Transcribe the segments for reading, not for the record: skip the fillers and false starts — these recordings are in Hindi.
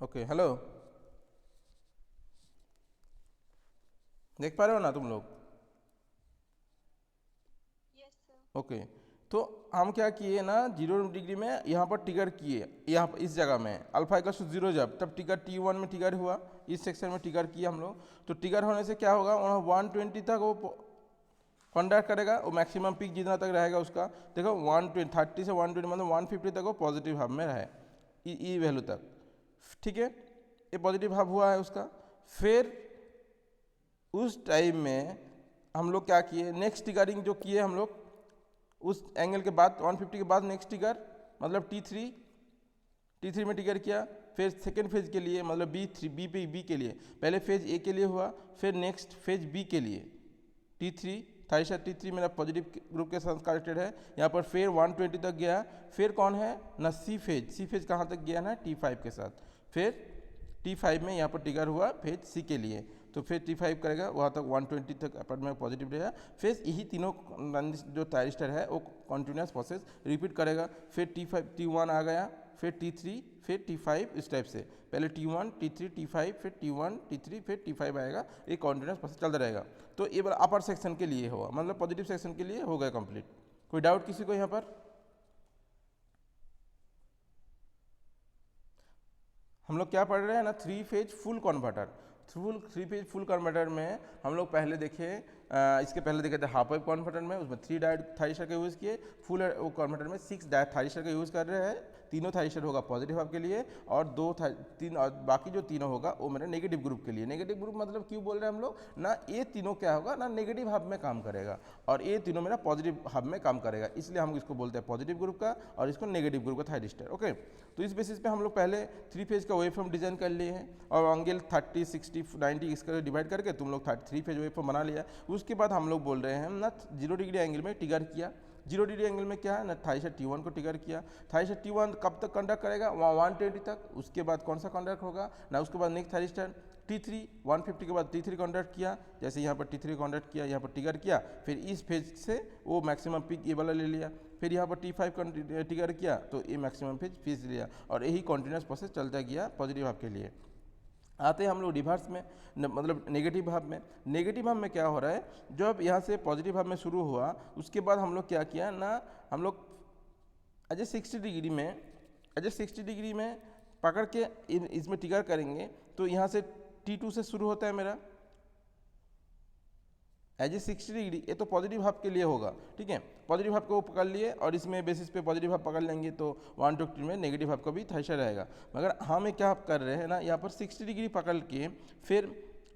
ओके हेलो, देख पा रहे हो ना तुम लोग? Yes sir. ओके, तो हम क्या किए ना, 0 डिग्री में यहाँ पर टिगर किए, यहाँ पर इस जगह में अल्फा इक्वल टू 0 जब तब टिगर T1 में टिगर हुआ, इस सेक्शन में टिगर किया हम लोग। तो टिगर होने से क्या होगा, वहाँ 120 तक वो कॉन्डक्ट करेगा, वो मैक्सिमम पीक जितना तक रहेगा उसका। देखो 130 से 120 मतलब 150 तक वो पॉजिटिव हाफ में रहे, ई वैल्यू तक। ठीक है, ये पॉजिटिव हाफ हुआ है उसका। फिर उस टाइम में हम लोग क्या किए, नेक्स्ट टिगरिंग जो किए हम लोग उस एंगल के बाद 150 के बाद नेक्स्ट टिगर मतलब टी थ्री में टिगर किया। फिर सेकेंड फेज के लिए मतलब बी के लिए, पहले फेज ए के लिए हुआ, फिर नेक्स्ट फेज बी के लिए T3 थाइशा T3 मेरा पॉजिटिव ग्रुप के साथ कनेक्टेड है। यहाँ पर फिर 120 तक गया। फिर कौन है ना, सी फेज कहाँ तक गया ना, T5 के साथ। फिर T5 में यहाँ पर टिगर हुआ फेज सी के लिए, तो फिर T5 करेगा वहाँ तक 120 तक अपर में पॉजिटिव रहेगा। फिर यही तीनों जो थायरिस्टर है वो कॉन्टिन्यूस प्रोसेस रिपीट करेगा। फिर T1 आ गया, फिर T3, फिर T5, इस टाइप से पहले T1 T3 T5 फिर T1 T3 फिर T5 आएगा। ये कॉन्टिन्यूस प्रोसेस चलता रहेगा। तो ये बार अपर सेक्शन के लिए हुआ, मतलब पॉजिटिव सेक्शन के लिए हो गया कंप्लीट। कोई डाउट किसी को यहाँ पर? हम लोग क्या पढ़ रहे हैं ना, थ्री फेज फुल कन्वर्टर में हम लोग पहले देखे, इसके पहले देखे थे हाफ वेव कन्वर्टर में, उसमें 3 डायोड थाइरिस्टर का यूज़ किए। फुल वो कन्वर्टर में 6 डायोड थाइरिस्टर का यूज़ कर रहे हैं। तीनों थाइरिस्टर होगा पॉजिटिव हाफ के लिए, और तीन और बाकी जो तीनों होगा वो मेरे नेगेटिव ग्रुप के लिए। नेगेटिव ग्रुप मतलब क्यों बोल रहे हैं हम लोग ना, ये तीनों क्या होगा ना, नेगेटिव हाफ में काम करेगा, और ये तीनों मेरा पॉजिटिव हाफ में काम करेगा, इसलिए हम इसको बोलते हैं पॉजिटिव ग्रुप का, और इसको नेगेटिव ग्रुप का थाइरिस्टर। ओके, तो इस बेसिस पे हम लोग पहले 3 फेज का वेव फॉर्म डिजाइन कर लिए हैं, और एंगल 30 60 90 इसका डिवाइड करके तुम लोग 3 फेज वेव फॉर्म बना लिया। उसके बाद हम लोग बोल रहे हैं ना, 0 डिग्री एंगल में टिगर किया। 0 डिग्री एंगल में क्या है ना, थाइरिस्टर T1 को टिगर किया। थाइरिस्टर T1 कब तक कंडक्ट करेगा, 120 तक। उसके बाद कौन सा कंडक्ट होगा ना, उसके बाद नेक्स्ट थाइरिस्टर T3 150 के बाद T3 कॉन्डक्ट किया। जैसे यहाँ पर T3 कॉन्डक्ट किया, यहाँ पर टिगर किया, फिर इस फेज से वो मैक्सिमम पिक ये वाला ले लिया। फिर यहाँ पर T5 टिगर किया, तो ये मैक्सिमम फेज लिया, और यही कॉन्टिन्यूस प्रोसेस चलता गया पॉजिटिव हाफ के लिए। आते हैं हम लोग रिवर्स में, मतलब नेगेटिव हाफ में। नेगेटिव हाफ में क्या हो रहा है, जब यहाँ से पॉजिटिव हाफ में शुरू हुआ, उसके बाद हम लोग क्या किया ना, हम लोग अजय 60 डिग्री में पकड़ के इसमें टिगर करेंगे। तो यहाँ से T2 से शुरू होता है मेरा एज ए 60 डिग्री, ये तो पॉजिटिव हाफ के लिए होगा। ठीक है, पॉजिटिव हाफ को वो पकड़ लिए, और इसमें बेसिस पे पॉजिटिव हाफ पकड़ लेंगे तो 120 में नेगेटिव हाफ का भी थाइशा रहेगा। मगर हम क्या कर रहे हैं ना, यहाँ पर 60 डिग्री पकड़ के फिर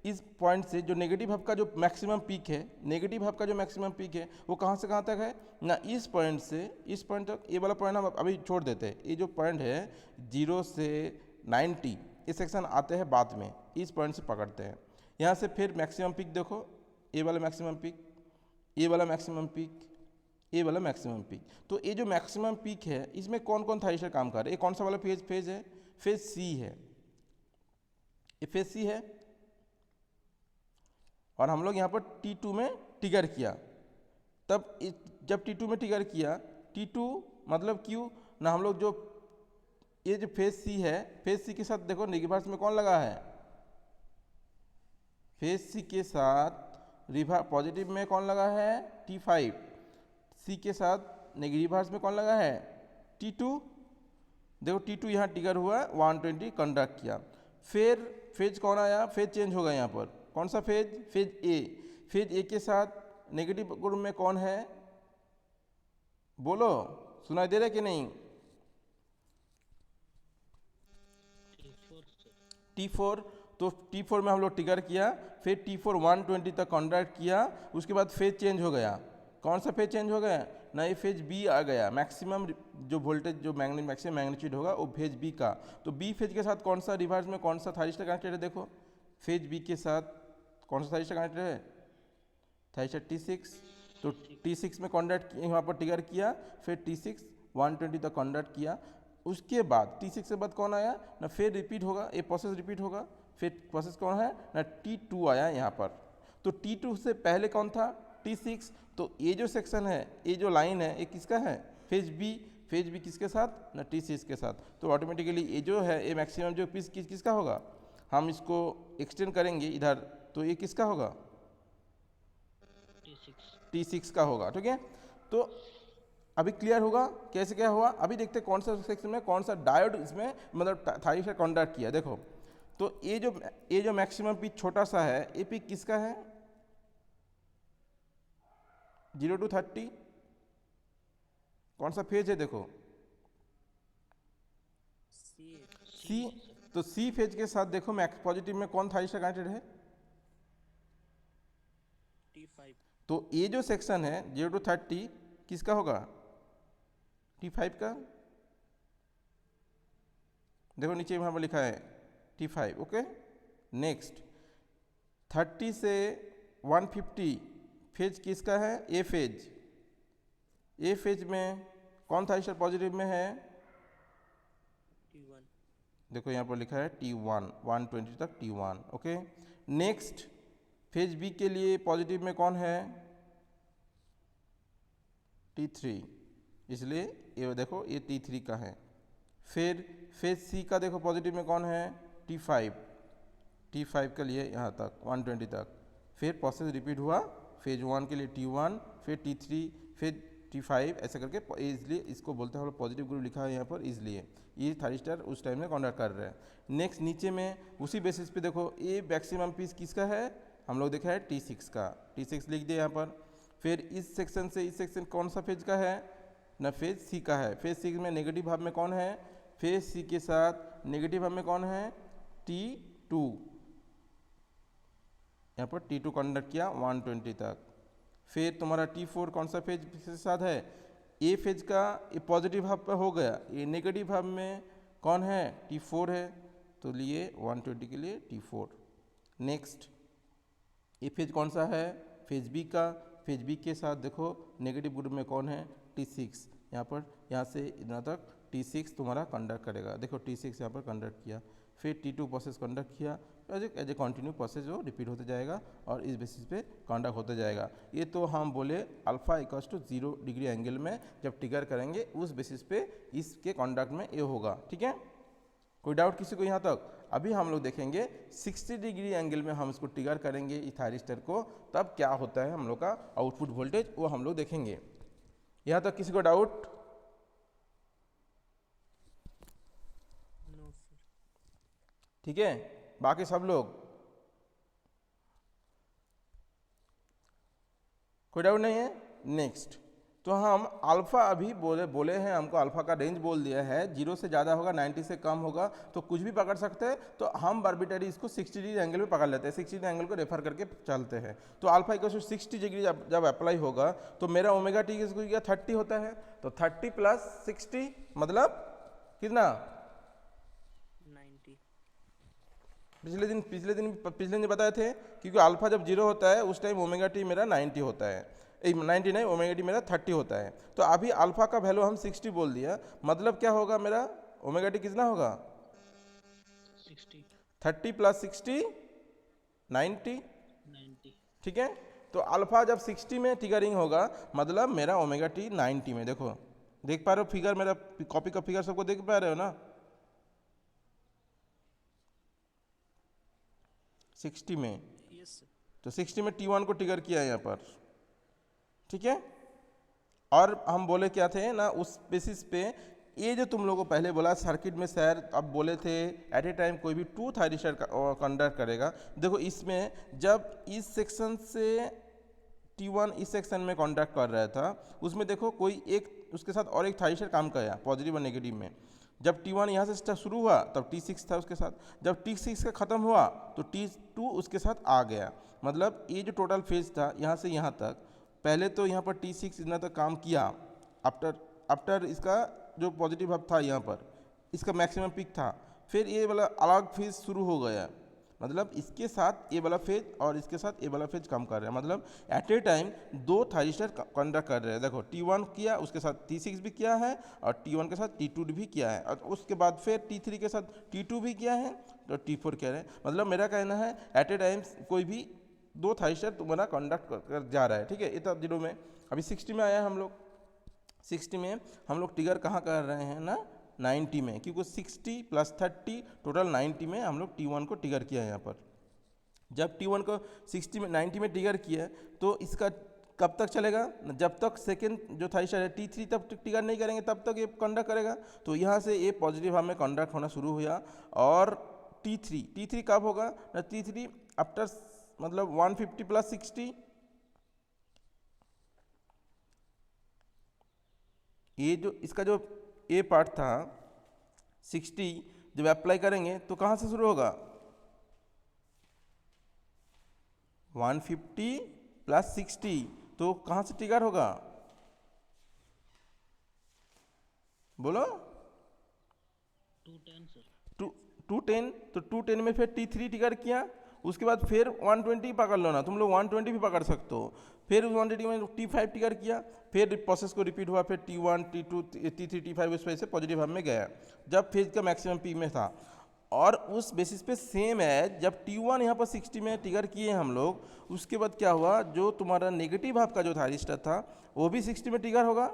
इस पॉइंट से जो नेगेटिव हाफ का जो मैक्सिमम पीक है, नेगेटिव हाफ का जो मैक्सिमम पीक है वो कहाँ से कहाँ तक है ना, इस पॉइंट से इस पॉइंट तक। ये वाला पॉइंट हम अभी छोड़ देते हैं, ये जो पॉइंट है 0 से 90, ये सेक्शन आते हैं बाद में, इस पॉइंट से पकड़ते हैं। यहाँ से फिर मैक्सिमम पीक देखो, ये वाला मैक्सिमम पीक, ये वाला मैक्सिमम पीक, ये वाला मैक्सिमम पीक। तो ये जो मैक्सिमम पीक है, इसमें कौन कौन थाइरिस्टर काम कर रहे हैं, ये कौन सा वाला फेज है, फेज सी है, ये फेज सी है। और हम लोग यहाँ पर T2 में टिगर किया। तब जब T2 में टिगर किया, T2 मतलब क्यों ना, हम लोग जो ये जो फेज सी है, फेज सी के साथ देखो रिवर्स में कौन लगा है, फेज सी के साथ रिवर्स पॉजिटिव में कौन लगा है, T5। सी के साथ रिवर्स में कौन लगा है, T2। देखो T2 यहाँ टिगर हुआ, 120 कंडक्ट किया। फिर फेज कौन आया, फेज चेंज होगा यहाँ पर, कौन सा phase, phase A. Phase A के साथ नेगेटिव ग्रुप में कौन है, बोलो, सुनाई दे रहा है कि नहीं? T4 sir. T4। तो T4 में हम लोग टिगर किया, फिर T4 120 तक कॉन्ट्रैक्ट किया। उसके बाद फेज चेंज हो गया, कौन सा फेज चेंज हो गया ना, ये फेज बी आ गया। मैक्सिमम जो वोल्टेज जो मैक्सिमम मैग्नीट्यूड होगा वो फेज बी का। तो बी फेज के साथ कौन सा रिवर्स में कौन सा थाइरिस्टर कनेक्टेड है, देखो फेज बी के साथ कौन सा थाइरिस्टर कनेक्टेड है, थाइरिस्टर T6। तो T6। T6 में कॉन्ट्रैक्ट यहाँ पर टिगर किया, फिर T6 120 तक कॉन्ट्रैक्ट किया। उसके बाद T6 के बाद कौन आया ना, फिर रिपीट होगा, ये प्रोसेस रिपीट होगा। फिर प्रोसेस कौन है ना, T2 आया यहाँ पर। तो T2 से पहले कौन था, T6। तो ये जो सेक्शन है, ये जो लाइन है, ये किसका है, फेज बी। फेज भी किसके साथ ना T6 के साथ, तो ऑटोमेटिकली ये जो है ये मैक्सिमम जो पीस किसका होगा, हम इसको एक्सटेंड करेंगे इधर तो ये किसका होगा T6 का होगा। ठीक है, तो अभी क्लियर होगा कैसे क्या हुआ। अभी देखते हैं कौन सा सेक्शन में कौन सा डायोड इसमें मतलब थायरिस्टर कॉन्डक्ट किया। देखो तो ये जो मैक्सिमम पीक छोटा सा है ये पीक किसका है 0 to 30, कौन सा फेज है देखो सी, तो सी फेज के साथ देखो मैक्स पॉजिटिव में कौन थायरिस्टर कनेक्टेड है T5। तो ये जो सेक्शन है 0 to 30 किसका होगा T5 का। देखो नीचे वहाँ पर लिखा है T5। ओके, नेक्स्ट 30 से 150 फेज किसका है ए फेज। ए फेज में कौन थायरिस्टर पॉजिटिव में है T1। देखो यहाँ पर लिखा है T1 120 तक T1। Okay, next phase B के लिए पॉजिटिव में कौन है T3, इसलिए ये देखो ये T3 का है। फिर फेज सी का देखो पॉजिटिव में कौन है T5, T5 के लिए यहाँ तक 120 तक। फिर प्रोसेस रिपीट हुआ फेज 1 के लिए T1 फिर T3 फिर T5 ऐसे करके, इसलिए इसको बोलते हैं हम लोग पॉजिटिव ग्रुप लिखा है यहाँ पर, इसलिए ये थायरिस्टर उस टाइम में कॉन्डक्ट कर रहे हैं। नेक्स्ट नीचे में उसी बेसिस पे देखो ये मैक्सिमम पीस किसका है हम लोग देखा है T6 का, T6 लिख दिया यहाँ पर। फिर इस सेक्शन से इस सेक्शन कौन सा फेज का है ना फेज सी का है। फेज सी में नेगेटिव भाव में कौन है फेज सी के साथ नेगेटिव भाव में कौन है T2, यहाँ पर T2 कंडक्ट किया 120 तक। फिर तुम्हारा T4 कौन सा फेज के साथ है ए फेज का, ये पॉजिटिव भाव पर हो गया, ये नेगेटिव भाव में कौन है T4 है, तो लिए 120 के लिए T4। नेक्स्ट ये फेज कौन सा है फेज बी का, फेज बी के साथ देखो नेगेटिव ग्रुप में कौन है T6, यहाँ पर यहाँ से इतना तक T6 तुम्हारा कंडक्ट करेगा। देखो T6 यहाँ पर कंडक्ट किया, फिर T2 प्रोसेस कंडक्ट किया, एज ए कंटिन्यू प्रोसेस जो रिपीट होते जाएगा और इस बेसिस पे कंडक्ट होते जाएगा। ये तो हम बोले alpha equals to 0 degree angle में जब ट्रिगर करेंगे उस बेसिस पे इसके कंडक्ट में ये होगा। ठीक है, कोई डाउट किसी को यहाँ तक। अभी हम लोग देखेंगे 60 डिग्री एंगल में हम इसको ट्रिगर करेंगे इस थायरिस्टर को, तब क्या होता है हम लोग का आउटपुट वोल्टेज वो हम लोग देखेंगे। यहाँ तक किसी को डाउट? No sir. ठीक है, बाकी सब लोग कोई डाउट नहीं है। नेक्स्ट तो हम अल्फ़ा अभी बोले हैं, हमको अल्फ़ा का रेंज बोल दिया है 0 से ज़्यादा होगा 90 से कम होगा तो कुछ भी पकड़ सकते हैं, तो हम आर्बिट्ररी इसको 60 डिग्री एंगल में पकड़ लेते हैं, 60 डिग्री एंगल को रेफर करके चलते हैं। तो अल्फ़ा इक्वल टू 60 डिग्री जब अप्लाई होगा तो मेरा ओमेगा टी इसको क्या 30 होता है, तो 30 प्लस 60 मतलब कितना 90। पिछले दिन बताए थे, क्योंकि अल्फ़ा जब 0 होता है उस टाइम ओमेगा टी मेरा 90 होता है, 90 नहीं ओमेगा टी मेरा 30 होता है। तो अभी अल्फ़ा का वैल्यू हम 60 बोल दिया, मतलब क्या होगा मेरा ओमेगा टी कितना होगा 60 30 प्लस 60 90। 90। ठीक है, तो अल्फ़ा जब 60 में ट्रिगरिंग होगा मतलब मेरा ओमेगा टी 90 में। देखो देख पा रहे हो फिगर, मेरा कॉपी का फिगर सबको देख पा रहे हो ना 60 में, यस सर। तो 60 में T1 को ट्रिगर किया है यहाँ पर। ठीक है, और हम बोले क्या थे ना उस बेसिस पे ये जो तुम लोगों को पहले बोला सर्किट में सर अब बोले थे एट ए टाइम कोई भी 2 थायरिस्टर कंडक्ट करेगा। देखो इसमें जब इस सेक्शन से T1 इस सेक्शन में कंडक्ट कर रहा था उसमें देखो कोई एक उसके साथ और एक थायरिस्टर काम किया पॉजिटिव और नेगेटिव में। जब T1 यहाँ से शुरू हुआ तब T6 था उसके साथ, जब T6 का ख़त्म हुआ तो T2 उसके साथ आ गया। मतलब ये जो टोटल फेज था यहाँ से यहाँ तक, पहले तो यहाँ पर T6 इतना तक काम किया, आफ्टर इसका जो पॉजिटिव हब था यहाँ पर इसका मैक्सिमम पीक था, फिर ये वाला अलग फेज शुरू हो गया, मतलब इसके साथ ये वाला फेज और इसके साथ ये वाला फेज कम कर रहा है। मतलब at a time 2 thyristor conduct कर रहे हैं। देखो T1 किया उसके साथ T6 भी किया है और T1 के साथ T2 भी किया है और उसके बाद फिर T3 के साथ T2 भी किया है तो T4 कह रहे हैं। मतलब मेरा कहना है एट ए टाइम कोई भी 2 थायरिस्टर तुम्हारा कंडक्ट कर जा रहा है। ठीक है, ये तो 0 में, अभी 60 में आया है हम लोग। 60 में हम लोग ट्रिगर कहाँ कर रहे हैं ना 90 में, क्योंकि 60 + 30 टोटल 90 में हम लोग T1 को ट्रिगर किया है यहाँ पर। जब T1 को 60 में 90 में ट्रिगर किया तो इसका कब तक चलेगा, जब तक सेकेंड जो थाइस्टर है T3 तब तक ट्रिगर नहीं करेंगे तब तक ये कंडक्ट करेगा। तो यहाँ से ये पॉजिटिव हाफ में कंडक्ट होना शुरू हुआ। और T3 कब होगा ना, T3 आफ्टर मतलब 150 + 60, ये जो इसका जो ए पार्ट था 60 जब अप्लाई करेंगे तो कहाँ से शुरू होगा, 150 + 60, तो कहाँ से ट्रिगर होगा बोलो, 210 सर। 210। तो 210 में फिर T3 ट्रिगर किया, उसके बाद फिर 120 पकड़ लो ना, तुम लोग 120 भी पकड़ सकते हो। फिर 120 में T5 ट्रिगर किया, फिर प्रोसेस को रिपीट हुआ, फिर T1 T2 T3 T5 उस वजह से पॉजिटिव हाफ में गया जब फेज का मैक्सिमम पी में था। और उस बेसिस पे सेम है, जब T1 यहाँ पर 60 में ट्रिगर किए हम लोग, उसके बाद क्या हुआ, जो तुम्हारा नेगेटिव हाफ का जो थाइरिस्टर था वो भी 60 में ट्रिगर होगा।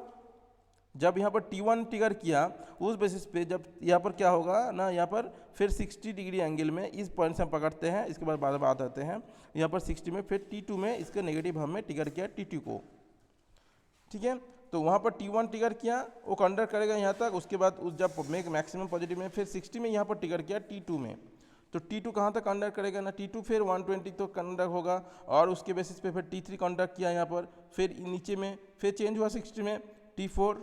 जब यहाँ पर T1 ट्रिगर किया उस बेसिस पे जब यहाँ पर क्या होगा ना, यहाँ पर फिर 60 डिग्री एंगल में इस पॉइंट से हम पकड़ते हैं, इसके बाद बात आते हैं यहाँ पर 60 में, फिर T2 में इसके नेगेटिव हाफ में ट्रिगर किया T2 को, ठीक है। तो वहाँ पर T1 ट्रिगर किया, वो कंडक्ट करेगा यहाँ तक, उसके बाद उस जब मैक्सिमम पॉजिटिव में फिर 60 में यहाँ पर ट्रिगर किया T2 में, तो T2 कहाँ तक कंडक्ट करेगा ना, T2 फिर 120 तो कंडक्ट होगा। और उसके बेसिस पे फिर T3 कंडक्ट किया यहाँ पर, फिर नीचे में फिर चेंज हुआ 60 में T4,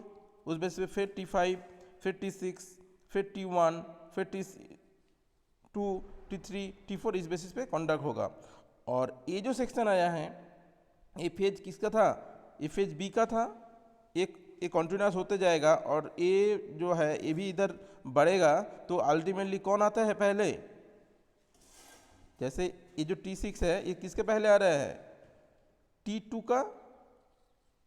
उस बेसिस पे फिर T5, फिर T6, फिर T1, फिर T2, T3, T4 इस बेसिस पे कंडक्ट होगा। और ये जो सेक्शन आया है ये फेज किसका था, ये फेज बी का था। एक कॉन्टिन्यूस होते जाएगा और ए जो है ये भी इधर बढ़ेगा, तो अल्टीमेटली कौन आता है पहले, जैसे ये जो T6 है ये किसके पहले आ रहा है, T2 का।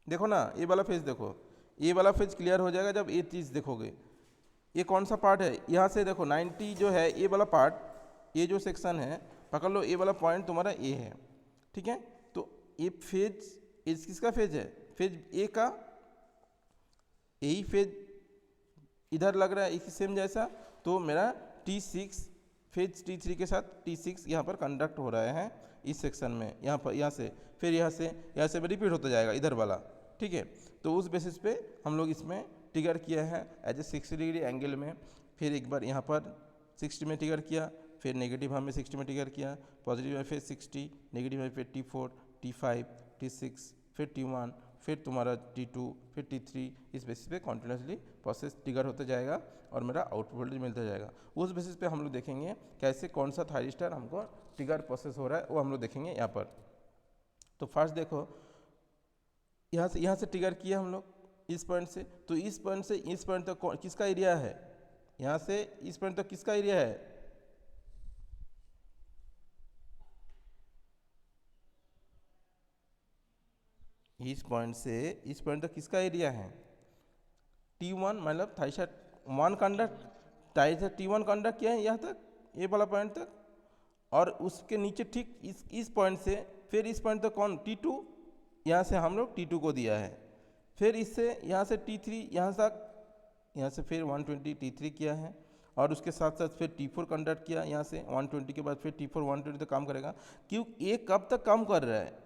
देखो ना ये वाला फेज, देखो ये वाला फेज क्लियर हो जाएगा जब ये चीज़ देखोगे। ये कौन सा पार्ट है, यहाँ से देखो 90 जो है ये वाला पार्ट, ये जो सेक्शन है पकड़ लो, ये वाला पॉइंट तुम्हारा ए है, ठीक है। तो ये फेज इस किसका फेज है, फेज ए का, यही फेज इधर लग रहा है इसी सेम जैसा। तो मेरा T6 फेज T3 के साथ T6 यहाँ पर कंडक्ट हो रहे हैं इस सेक्शन में, यहाँ पर यहाँ से फिर यहाँ से रिपीट होता जाएगा इधर वाला, ठीक है। तो उस बेसिस पे हम लोग इसमें ट्रिगर किया है एज ए 60 डिग्री एंगल में। फिर एक बार यहाँ पर 60 में ट्रिगर किया, फिर नेगेटिव हाफ में 60 में ट्रिगर किया, पॉजिटिव में फिर 60, नेगेटिव में फिर T4, T5, T6, फिर T1, फिर तुम्हारा T2, फिर T3, इस बेसिस पे कॉन्टिन्यूसली प्रोसेस ट्रिगर होता जाएगा और मेरा आउटपुट वोल्टेज मिलता जाएगा। उस बेसिस पे हम लोग देखेंगे कैसे कौन सा थाइरिस्टर हमको ट्रिगर प्रोसेस हो रहा है, वो हम लोग देखेंगे यहाँ पर। तो फर्स्ट देखो यहाँ से ट्रिगर किया हम लोग इस पॉइंट से, तो इस पॉइंट से इस पॉइंट तक किसका एरिया है, यहाँ से इस पॉइंट तक किसका एरिया है, इस पॉइंट से इस पॉइंट तक किसका एरिया है, T1 मतलब thyristor 1 conduct, thyristor T1 conduct किया है यहाँ तक, ये वाला पॉइंट तक। और उसके नीचे ठीक इस पॉइंट से फिर इस पॉइंट तक कौन, T2, यहाँ से हम लोग T2 को दिया है। फिर इससे यहाँ से T3 यहाँ से फिर 120 T3 किया है, और उसके साथ साथ फिर T4 कंडक्ट किया यहाँ से 120 के बाद फिर T4 120 तक काम करेगा। क्यों, ये कब तक काम कर रहा है,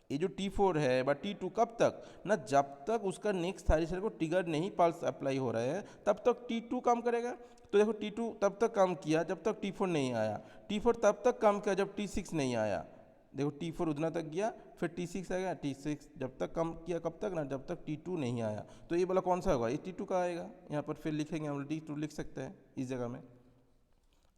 ये जो T4 है व T2 कब तक ना, जब तक उसका नेक्स्ट थाइरिस्टर को ट्रिगर नहीं पल्स अप्लाई हो रहा है तब तक T2 काम करेगा। तो देखो T2 तब तक काम किया जब तक T4 नहीं आया, T4 तब तक काम किया जब T6 नहीं आया। देखो T4 उतना तक गया, फिर T6 आ गया, T6 जब तक काम किया कब तक ना, जब तक T2 नहीं आया। तो ये वाला कौन सा होगा, ये T2 का आएगा। यहाँ पर फिर लिखेंगे हम T2 लिख सकते हैं इस जगह में।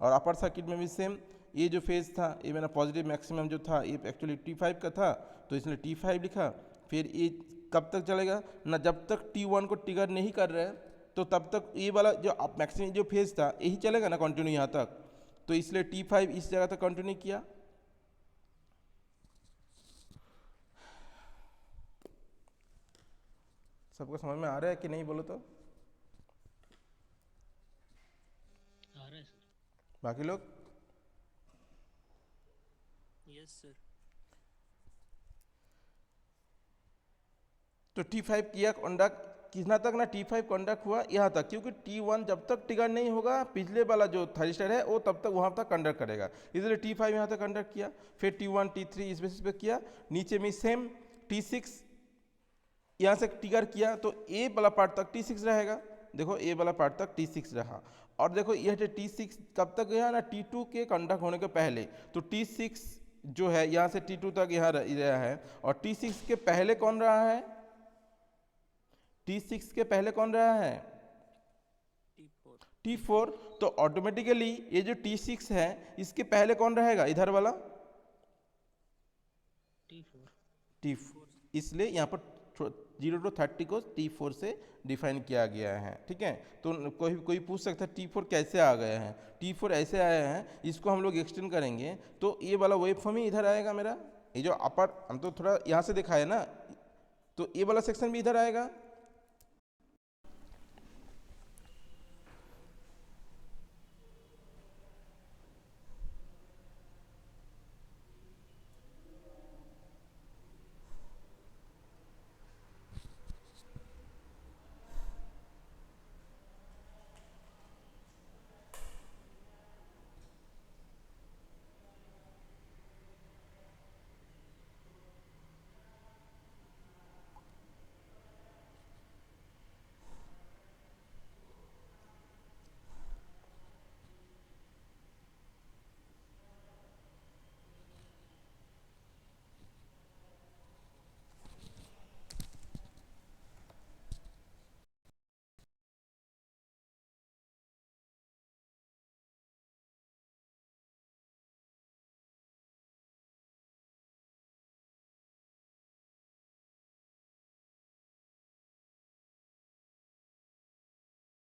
और अपर सर्किट में भी सेम, ये जो फेज था ये मेरा पॉजिटिव मैक्सिमम जो था ये एक्चुअली T5 का था, तो इसलिए T5 लिखा। फिर ये कब तक चलेगा ना, जब तक T1 को ट्रिगर नहीं कर रहे हैं तो तब तक ये वाला जो मैक्सिमम जो फेज था यही चलेगा ना कंटिन्यू यहाँ तक। तो इसलिए T5 इस जगह तक कंटिन्यू किया। सबको समझ में आ रहा है कि नहीं बोलो तो, आ रहा है सर। बाकी लोग यस सर। तो T5 किया कंडक्ट, कितना तक ना T5 कंडक्ट हुआ यहाँ तक, क्योंकि T1 जब तक ट्रिगर नहीं होगा पिछले वाला जो थर्स्टर है वो तब तक वहाँ तक कंडक्ट करेगा, इसलिए T5 यहाँ तक कंडक्ट किया, फिर T1 T3 इस बेसिस पे किया, नीचे में सेम T6 यहाँ से ट्रिगर किया तो ए वाला पार्ट तक T6 रहेगा, देखो ए वाला पार्ट तक T6 रहा। और देखो यह जो T6 कब तक गया ना, T2 के कंडक्ट होने के पहले, तो T6 जो है यहाँ से T2 तक यहाँ रहा है, और T6 के पहले कौन रहा है, T6 के पहले कौन रहा है, T4 T4। तो ऑटोमेटिकली ये जो T6 है इसके पहले कौन रहेगा, इधर वाला T4, इसलिए यहाँ पर 0 to 30 को T4 से डिफाइन किया गया है। ठीक है, तो कोई पूछ सकता है T4 कैसे आ गया है, T4 ऐसे आया है, इसको हम लोग एक्सटेंड करेंगे तो ये वाला वेव फॉर्म ही इधर आएगा मेरा, ये जो अपर हम तो थोड़ा यहाँ से दिखाया ना, तो ये वाला सेक्शन भी इधर आएगा,